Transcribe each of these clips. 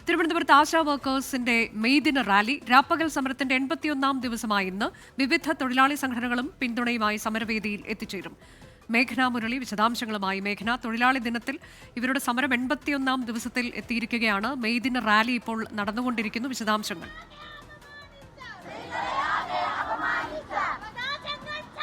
തിരുവനന്തപുരത്ത് ആശാ വർക്കേഴ്സിന്റെ മെയ് ദിന റാലി രാപ്പകൽ സമരത്തിന്റെ 81ാം ദിവസമായ ഇന്ന് വിവിധ തൊഴിലാളി സംഘടനകളും പിന്തുണയുമായി സമരവേദിയിൽ എത്തിച്ചേരും. മേഘന മുരളി വിശദാംശങ്ങളുമായി. മേഘന, തൊഴിലാളി ദിനത്തിൽ ഇവരുടെ സമരം 81ാം ദിവസത്തിൽ എത്തിയിരിക്കുകയാണ്. മെയ് ദിന റാലി ഇപ്പോൾ നടന്നുകൊണ്ടിരിക്കുന്നു. വിശദാംശങ്ങൾ.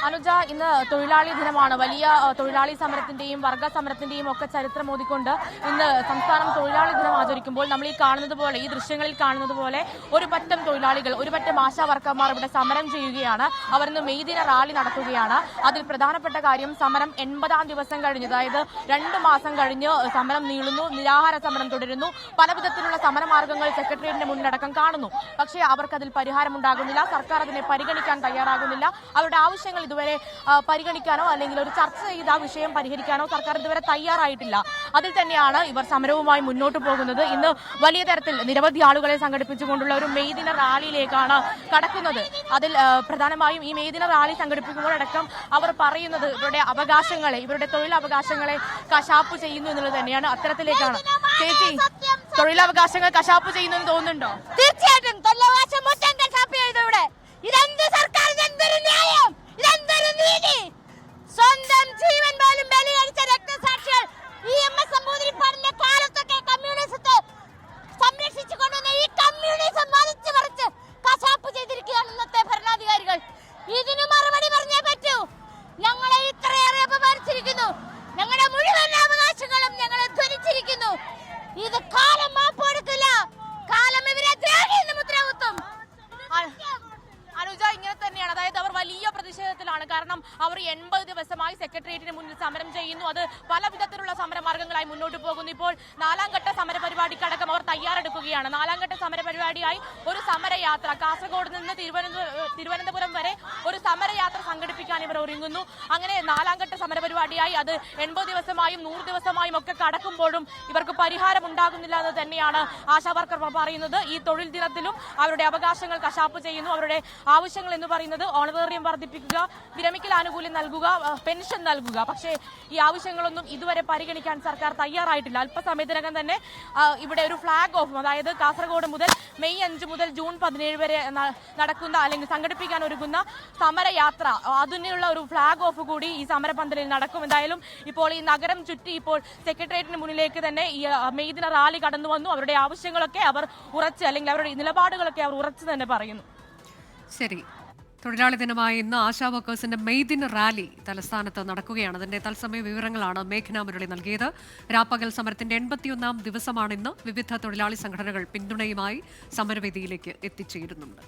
അനുജ, ഇന്ന് തൊഴിലാളി ദിനമാണ്. വലിയ തൊഴിലാളി സമരത്തിന്റെയും വർഗ സമരത്തിന്റെയും ഒക്കെ ചരിത്രം ഓതിക്കൊണ്ട് ഇന്ന് സംസ്ഥാനം തൊഴിലാളി ദിനം ആചരിക്കുമ്പോൾ നമ്മൾ ഈ കാണുന്നത് പോലെ, ഈ ദൃശ്യങ്ങളിൽ കാണുന്നത് പോലെ ഒരു പറ്റം തൊഴിലാളികൾ, ഒരു പറ്റം ആശാ വർക്കർമാർ ഇവിടെ സമരം ചെയ്യുകയാണ്. അവർ ഇന്ന് മെയ് ദിന റാലി നടത്തുകയാണ്. അതിൽ പ്രധാനപ്പെട്ട കാര്യം, സമരം 80ാം ദിവസം കഴിഞ്ഞ്, അതായത് 2 മാസം കഴിഞ്ഞ് സമരം നീളുന്നു. നിരാഹാര സമരം തുടരുന്നു. പല വിധത്തിലുള്ള സമരമാർഗങ്ങൾ സെക്രട്ടേറിയറ്റിന്റെ മുന്നിലടക്കം കാണുന്നു. പക്ഷേ അവർക്കതിൽ പരിഹാരമുണ്ടാകുന്നില്ല. സർക്കാർ അതിനെ പരിഗണിക്കാൻ തയ്യാറാകുന്നില്ല. അവരുടെ ആവശ്യങ്ങൾ ഇതുവരെ പരിഗണിക്കാനോ അല്ലെങ്കിൽ ഒരു ചർച്ച ചെയ്ത വിഷയം പരിഹരിക്കാനോ സർക്കാർ ഇതുവരെ തയ്യാറായിട്ടില്ല. അതിൽ തന്നെയാണ് ഇവർ സമരവുമായി മുന്നോട്ട് പോകുന്നത്. ഇന്ന് വലിയ തരത്തിൽ നിരവധി ആളുകളെ സംഘടിപ്പിച്ചുകൊണ്ടുള്ള ഒരു മെയ് ദിന റാലിയിലേക്കാണ് കടക്കുന്നത്. അതിൽ പ്രധാനമായും ഈ മെയ് ദിന റാലി സംഘടിപ്പിക്കുമ്പോഴടക്കം അവർ പറയുന്നത് ഇവരുടെ അവകാശങ്ങളെ, ഇവരുടെ തൊഴിലവകാശങ്ങളെ കശാപ്പ് ചെയ്യുന്നു എന്നുള്ളത് തന്നെയാണ്. അത്തരത്തിലേക്കാണ്. ചേച്ചി, തൊഴിലവകാശങ്ങൾ കശാപ്പ് ചെയ്യുന്നു എന്ന് തോന്നുന്നുണ്ടോ? തീർച്ചയായിട്ടും തൊഴിലവകാശം മൊത്തം കശാപ്പ് ചെയ്തു. ഇവിടെ ഇതെന്ത് സർക്കാർ, ഇതെന്തൊരു ന്യായം, ഇതെന്തൊരു നീതി? സ്വന്തം ജീവൻ പോലും ബലികഴിച്ച രക്തസാക്ഷികൾ EMS നമ്പൂതിരിപ്പാടിന്റെ കാലത്തൊക്കെ കമ്മ്യൂണിസത്തെ സംരക്ഷിച്ചു കൊണ്ടുവന്ന ഈ കമ്മ്യൂണിസം വലിച്ചു പറിച്ച് കശാപ്പ് ചെയ്തിരിക്കുകയാണ് ഇന്നത്തെ ഭരണാധികാരികൾ. ഇതിന് മറുപടി പറഞ്ഞേ പറ്റൂ. ഞങ്ങളെ ഇത്രയേറെ അപമാനിച്ചിരിക്കുന്നു. ഞങ്ങളുടെ മുഴുവൻ അവകാശങ്ങളും ഞങ്ങളെ ധ്വനിച്ചിരിക്കുന്നു. ഇത് കാലം മാപ്പ് കൊടുക്കില്ല. കാലം ഇവരെ ദ്രോഹി എന്ന് മുദ്ര കുത്തും. അനുജ, ഇങ്ങനെ തന്നെയാണ്. അതായത് അവർ വലിയ പ്രതിഷേധത്തിലാണ്. കാരണം അവർ 80 ദിവസമായി സെക്രട്ടേറിയറ്റിന് മുന്നിൽ സമരം ചെയ്യുന്നു. അത് പല വിധത്തിലുള്ള സമരമാർഗങ്ങളായി മുന്നോട്ട് പോകുന്നു. ഇപ്പോൾ 4ാം ഘട്ട സമരപരിപാടിക്കടക്കം അവർ തയ്യാറെടുക്കുകയാണ്. 4ാം ഘട്ട സമരപരിപാടിയായി ഒരു സമരയാത്ര, കാസർഗോഡ് നിന്ന് തിരുവനന്തപുരം വരെ ഒരു സമരയാത്ര സംഘടിപ്പിക്കാൻ ഇവർ ഒരുങ്ങുന്നു. അങ്ങനെ 4ാം ഘട്ട സമരപരിപാടിയായി അത് 80 ദിവസമായും 100 ദിവസമായും ഒക്കെ കടക്കുമ്പോഴും ഇവർക്ക് പരിഹാരം ഉണ്ടാകുന്നില്ല എന്ന് തന്നെയാണ് ആശാ വർക്കർമാർ പറയുന്നത്. ഈ തൊഴിൽ ദിനത്തിലും അവരുടെ അവകാശങ്ങൾ കശാപ്പ് ചെയ്യുന്നു. അവരുടെ ആവശ്യങ്ങൾ എന്ന് പറയുന്നത് ഓണറേറിയം വർദ്ധിപ്പിക്കുക, വിരമിക്കൽ ആനുകൂല്യം നൽകുക, പെൻഷൻ നൽകുക. പക്ഷേ ഈ ആവശ്യങ്ങളൊന്നും ഇതുവരെ പരിഗണിക്കാൻ സർക്കാർ തയ്യാറായിട്ടില്ല. അല്പസമയത്തിനകം തന്നെ ഇവിടെ ഒരു ഫ്ലാഗ് ഓഫ്, അതായത് കാസർഗോഡ് മുതൽ മെയ് 5 മുതൽ ജൂൺ 17 വരെ നടക്കുന്ന അല്ലെങ്കിൽ സംഘടിപ്പിക്കാൻ ഒരുങ്ങുന്ന സമരയാത്ര, അതിനുള്ള ഒരു ഫ്ലാഗ് ഓഫ് കൂടി ഈ സമരപന്തലിൽ നടക്കും. എന്തായാലും ഇപ്പോൾ ഈ നഗരം ചുറ്റി ഇപ്പോൾ സെക്രട്ടേറിയറ്റിന് മുന്നിലേക്ക് തന്നെ ഈ മെയ് ദിന റാലി കടന്നു വന്നു. അവരുടെ ആവശ്യങ്ങളൊക്കെ അവർ ഉറച്ച്, അല്ലെങ്കിൽ അവരുടെ നിലപാടുകളൊക്കെ അവർ ഉറച്ചു തന്നെ പറയുന്നു. ശരി, തൊഴിലാളി ദിനമായ ഇന്ന് ആശാ വർക്കേഴ്സിന്റെ മെയ് ദിന റാലി തലസ്ഥാനത്ത് നടക്കുകയാണ്. അതിന്റെ തത്സമയ വിവരങ്ങളാണ് മേഘന മുരളി നൽകിയത്. രാപ്പകൽ സമരത്തിന്റെ 81ാം ദിവസമാണ് ഇന്ന്. വിവിധ തൊഴിലാളി സംഘടനകൾ പിന്തുണയുമായി സമരവേദിയിലേക്ക് എത്തിച്ചേരുന്നുണ്ട്.